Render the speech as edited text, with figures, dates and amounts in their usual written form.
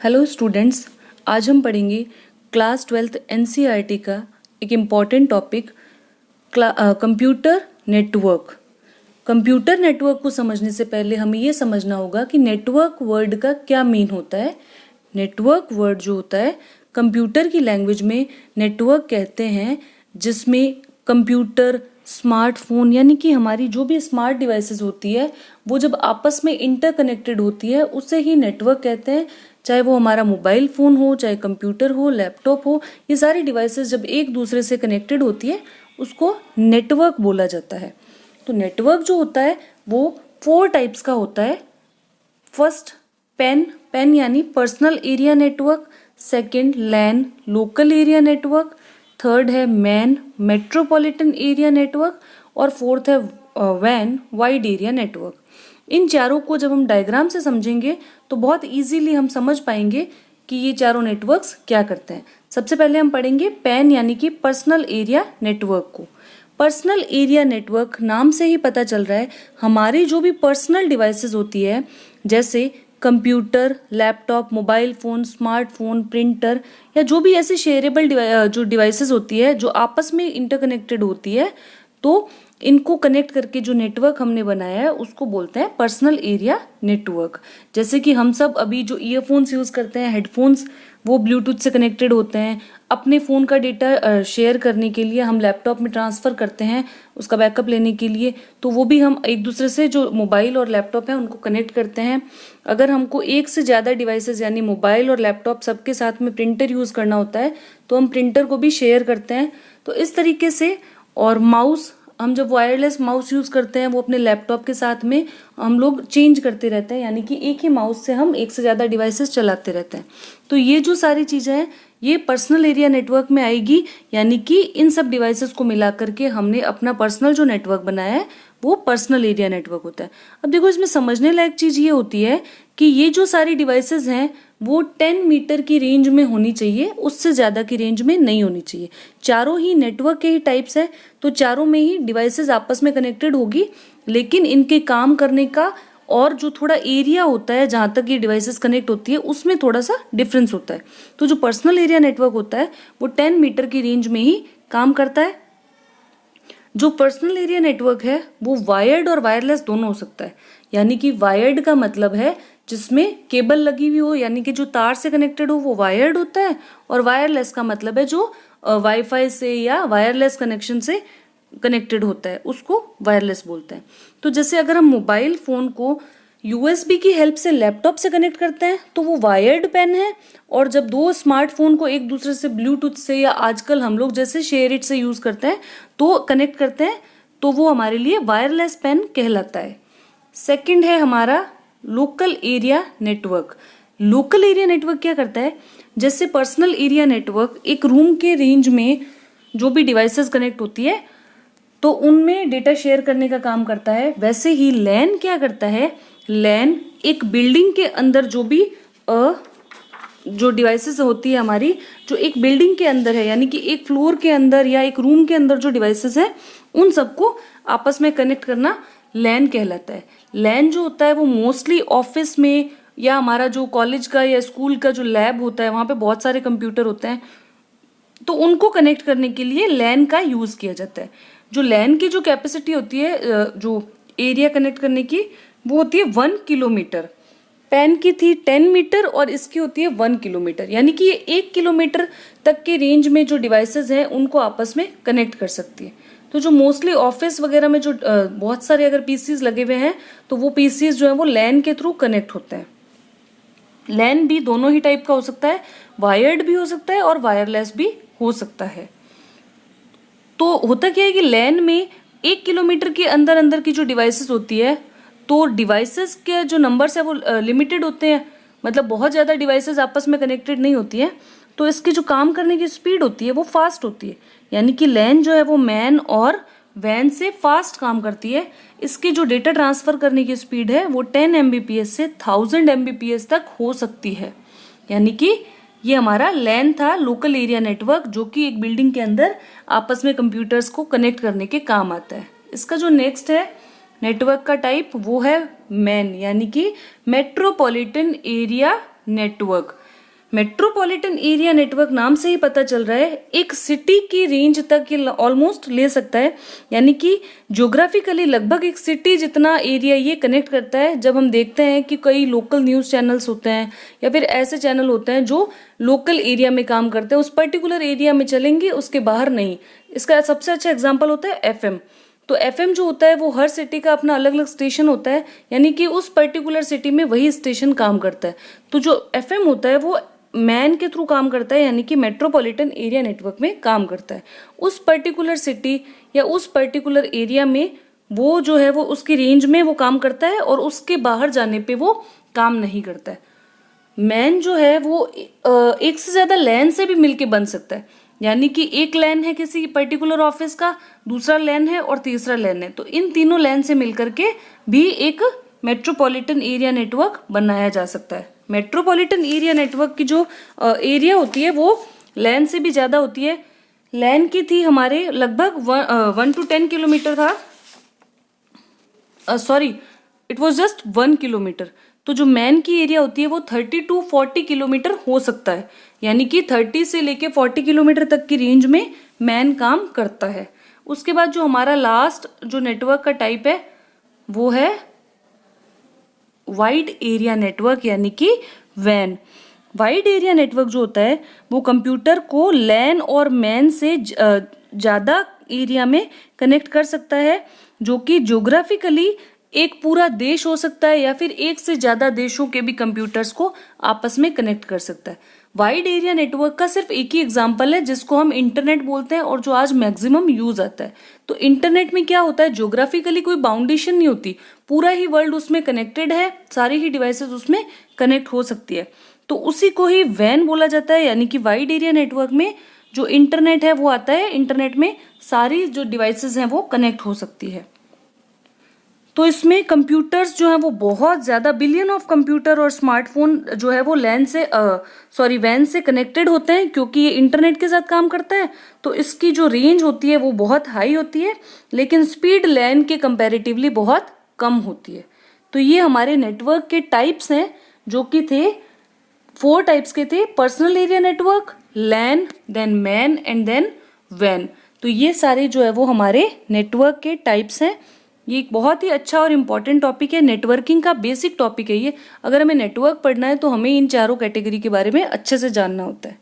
Hello students, आज हम पढ़ेंगे क्लास 12th एनसीईआरटी का एक important topic computer network. Computer network को समझने से पहले हमें ये समझना होगा कि नेटवर्क वर्ड का क्या मीन होता है। नेटवर्क वर्ड जो होता है कंप्यूटर की लैंग्वेज में नेटवर्क कहते हैं, जिसमें कंप्यूटर, स्मार्टफोन यानी कि हमारी जो भी स्मार्ट डिवाइसेस होती है वो जब आपस में इंटरकनेक्टेड होती है उसे ही नेटवर्क कहते हैं। चाहे वो हमारा मोबाइल फ़ोन हो, चाहे कंप्यूटर हो, लैपटॉप हो, ये सारी डिवाइसेस जब एक दूसरे से कनेक्टेड होती है उसको नेटवर्क बोला जाता है। तो नेटवर्क जो होता है वो 4 टाइप्स का होता है। फर्स्ट पेन यानी पर्सनल एरिया नेटवर्क, सेकंड लैन लोकल एरिया नेटवर्क, थर्ड है मैन मेट्रोपॉलिटन एरिया नेटवर्क और फोर्थ है वैन वाइड एरिया नेटवर्क। इन चारों को जब हम डायग्राम से समझेंगे तो बहुत इजीली हम समझ पाएंगे कि ये चारों नेटवर्क्स क्या करते हैं। सबसे पहले हम पढ़ेंगे पेन यानी कि पर्सनल एरिया नेटवर्क को। पर्सनल एरिया नेटवर्क नाम से ही पता चल रहा है हमारी जो भी पर्सनल डिवाइसेस होती है, जैसे computer, laptop, mobile phone, smartphone, printer या जो भी ऐसे शेयरेबल जो डिवाइसेस होती है जो आपस में इंटरकनेक्टेड होती है, तो इनको कनेक्ट करके जो नेटवर्क हमने बनाया है उसको बोलते हैं पर्सनल एरिया नेटवर्क। जैसे कि हम सब अभी जो ईयरफोन्स यूज़ करते हैं, हेडफोन्स, वो ब्लूटूथ से कनेक्टेड होते हैं। अपने फ़ोन का डेटा शेयर करने के लिए हम लैपटॉप में ट्रांसफ़र करते हैं, उसका बैकअप लेने के लिए, तो वो भी हम एक दूसरे से जो मोबाइल और लैपटॉप है उनको कनेक्ट करते हैं। अगर हमको एक से ज़्यादा डिवाइसेस यानी मोबाइल और लैपटॉप सबके साथ में प्रिंटर यूज़ करना होता है तो हम प्रिंटर को भी शेयर करते हैं। तो इस तरीके से, और माउस, हम जब वायरलेस माउस यूज़ करते हैं वो अपने लैपटॉप के साथ में हम लोग चेंज करते रहते हैं, यानी कि एक ही माउस से हम एक से ज़्यादा डिवाइसेस चलाते रहते हैं। तो ये जो सारी चीज़ें हैं ये पर्सनल एरिया नेटवर्क में आएगी, यानी कि इन सब डिवाइसेस को मिला करके हमने अपना पर्सनल जो नेटवर्क बनाया है वो पर्सनल एरिया नेटवर्क होता है। अब देखो, इसमें समझने लायक चीज़ ये होती है कि ये जो सारी डिवाइसेस हैं वो 10 मीटर की रेंज में होनी चाहिए, उससे ज़्यादा की रेंज में नहीं होनी चाहिए। चारों ही नेटवर्क के ही टाइप्स हैं, तो चारों में ही डिवाइसेस आपस में कनेक्टेड होगी, लेकिन इनके काम करने का और जो थोड़ा एरिया होता है जहाँ तक ये डिवाइसेस कनेक्ट होती है उसमें थोड़ा सा डिफरेंस होता है। तो जो पर्सनल एरिया नेटवर्क होता है वो 10 मीटर की रेंज में ही काम करता है। जो पर्सनल एरिया नेटवर्क है वो वायर्ड और वायरलेस दोनों हो सकता है, यानी कि वायर्ड का मतलब है जिसमें केबल लगी हुई हो, यानी कि जो तार से कनेक्टेड हो वो वायर्ड होता है, और वायरलेस का मतलब है जो वाईफाई से या वायरलेस कनेक्शन से कनेक्टेड होता है, उसको वायरलेस बोलते हैं। तो जैसे अगर हम मोबाइल फ़ोन को यूएसबी की हेल्प से लैपटॉप से कनेक्ट करते हैं तो वो वायर्ड पेन है, और जब दो स्मार्टफोन को एक दूसरे से ब्लूटूथ से या आजकल हम लोग जैसे शेयर इट से यूज़ करते हैं तो कनेक्ट करते हैं, तो वो हमारे लिए वायरलेस पेन कहलाता है। सेकंड है हमारा local area network. Local area network क्या करता है, जैसे पर्सनल एरिया नेटवर्क एक रूम के रेंज में जो भी डिवाइसेस कनेक्ट होती है तो उनमें डेटा शेयर करने का काम करता है, वैसे ही लैन क्या करता है, लैन एक बिल्डिंग के अंदर जो डिवाइसेस होती है हमारी, जो एक बिल्डिंग के अंदर है, यानी कि एक फ्लोर के अंदर या एक रूम के अंदर जो डिवाइसेस है उन सबको आपस में कनेक्ट करना लैन कहलाता है। लैन जो होता है वो मोस्टली ऑफिस में या हमारा जो कॉलेज का या स्कूल का जो लैब होता है वहाँ पे बहुत सारे कंप्यूटर होते हैं, तो उनको कनेक्ट करने के लिए लैन का यूज़ किया जाता है। जो लैन की जो कैपेसिटी होती है, जो एरिया कनेक्ट करने की, वो होती है 1 किलोमीटर। पेन की थी 10 मीटर और इसकी होती है 1 किलोमीटर, यानी कि ये 1 किलोमीटर तक के रेंज में जो डिवाइसेस हैं उनको आपस में कनेक्ट कर सकती है। तो जो मोस्टली ऑफिस वगैरह में जो बहुत सारे अगर पीसीज लगे हुए हैं तो वो पीसीज जो है वो लैन के थ्रू कनेक्ट होते हैं। लैन भी दोनों ही टाइप का हो सकता है, वायर्ड भी हो सकता है और वायरलेस भी हो सकता है। तो होता क्या है कि लैन में 1 किलोमीटर के अंदर अंदर की जो डिवाइसेस होती है, तो डिवाइसेस के जो नंबर्स है वो लिमिटेड होते हैं, मतलब बहुत ज़्यादा डिवाइसेस आपस में कनेक्टेड नहीं होती हैं, तो इसकी जो काम करने की स्पीड होती है वो फास्ट होती है, यानी कि लैन जो है वो मैन और वैन से फास्ट काम करती है। इसकी जो डेटा ट्रांसफ़र करने की स्पीड है वो 10 Mbps से 1000 Mbps तक हो सकती है, यानी कि ये हमारा लैन था, लोकल एरिया नेटवर्क, जो कि एक बिल्डिंग के अंदर आपस में कंप्यूटर्स को कनेक्ट करने के काम आता है। इसका जो नेक्स्ट है नेटवर्क का टाइप वो है मैन, यानी कि metropolitan area network. Metropolitan area network नाम से ही पता चल रहा है एक सिटी की रेंज तक ये ऑलमोस्ट ले सकता है, यानी कि ज्योग्राफिकली लगभग एक सिटी जितना एरिया ये कनेक्ट करता है। जब हम देखते हैं कि कई लोकल न्यूज़ चैनल्स होते हैं या फिर ऐसे चैनल होते हैं जो लोकल एरिया में काम करते हैं, उस पर्टिकुलर एरिया में चलेंगे, उसके बाहर नहीं। इसका सबसे अच्छा एग्जाम्पल होता है एफएम। तो एफएम जो होता है वो हर सिटी का अपना अलग अलग स्टेशन होता है, यानी कि उस पर्टिकुलर सिटी में वही स्टेशन काम करता है। तो जो एफएम होता है वो मैन के थ्रू काम करता है, यानी कि मेट्रोपॉलिटन एरिया नेटवर्क में काम करता है। उस पर्टिकुलर सिटी या उस पर्टिकुलर एरिया में वो जो है वो उसकी रेंज में वो काम करता है और उसके बाहर जाने पे वो काम नहीं करता है। मैन जो है वो एक से ज्यादा लैन से भी मिलके बन सकता है, यानी कि एक लैन है किसी पर्टिकुलर ऑफिस का, दूसरा लैन है और तीसरा लैन है। तो इन तीनों लैन से मिलकर के भी एक मेट्रोपॉलिटन एरिया नेटवर्क बनाया जा सकता है। मेट्रोपॉलिटन एरिया नेटवर्क की जो एरिया होती है वो लैन से भी ज्यादा होती है। लैन की थी हमारे लगभग 1 to 10 किलोमीटर था, sorry it was just 1 kilometre. तो जो मैन की एरिया होती है वो 30 to 40 किलोमीटर हो सकता है, यानी कि 30 से लेके 40 किलोमीटर तक की रेंज में मैन काम करता है। उसके बाद जो हमारा लास्ट जो नेटवर्क का टाइप है वो है वाइड एरिया नेटवर्क, यानी कि वैन। वाइड एरिया नेटवर्क जो होता है वो कंप्यूटर को लैन और मैन से ज्यादा एरिया में कनेक्ट कर सकता है, जो कि ज्योग्राफिकली एक पूरा देश हो सकता है या फिर एक से ज्यादा देशों के भी कंप्यूटर्स को आपस में कनेक्ट कर सकता है। वाइड एरिया नेटवर्क का सिर्फ एक ही एग्जांपल है जिसको हम इंटरनेट बोलते हैं और जो आज मैक्सिमम यूज आता है। तो इंटरनेट में क्या होता है, ज्योग्राफिकली कोई बाउंडेशन नहीं होती, पूरा ही वर्ल्ड उसमें कनेक्टेड है, सारी ही डिवाइसेस उसमें कनेक्ट हो सकती है। तो उसी को ही वैन बोला जाता है, यानी कि वाइड एरिया नेटवर्क में जो इंटरनेट है वो आता है, इंटरनेट में सारी जो डिवाइसेस हैं वो कनेक्ट हो सकती है। तो इसमें कंप्यूटर्स जो हैं वो बहुत ज्यादा बिलियन ऑफ कंप्यूटर और स्मार्टफोन जो है वो वैन से कनेक्टेड होते हैं, क्योंकि ये इंटरनेट के साथ काम करता है। तो इसकी जो रेंज होती है वो बहुत हाई होती है, लेकिन स्पीड लैन के कंपैरेटिवली बहुत कम होती है। तो ये हमारे नेटवर्क के टाइप्स हैं, जो कि थे 4 टाइप्स के थे: personal area network, LAN, then MAN and then वैन। तो ये सारे जो है वो हमारे नेटवर्क के टाइप्स हैं। ये एक बहुत ही अच्छा और इम्पॉर्टेंट टॉपिक है, नेटवर्किंग का बेसिक टॉपिक है ये। अगर हमें नेटवर्क पढ़ना है तो हमें इन चारों कैटेगरी के बारे में अच्छे से जानना होता है।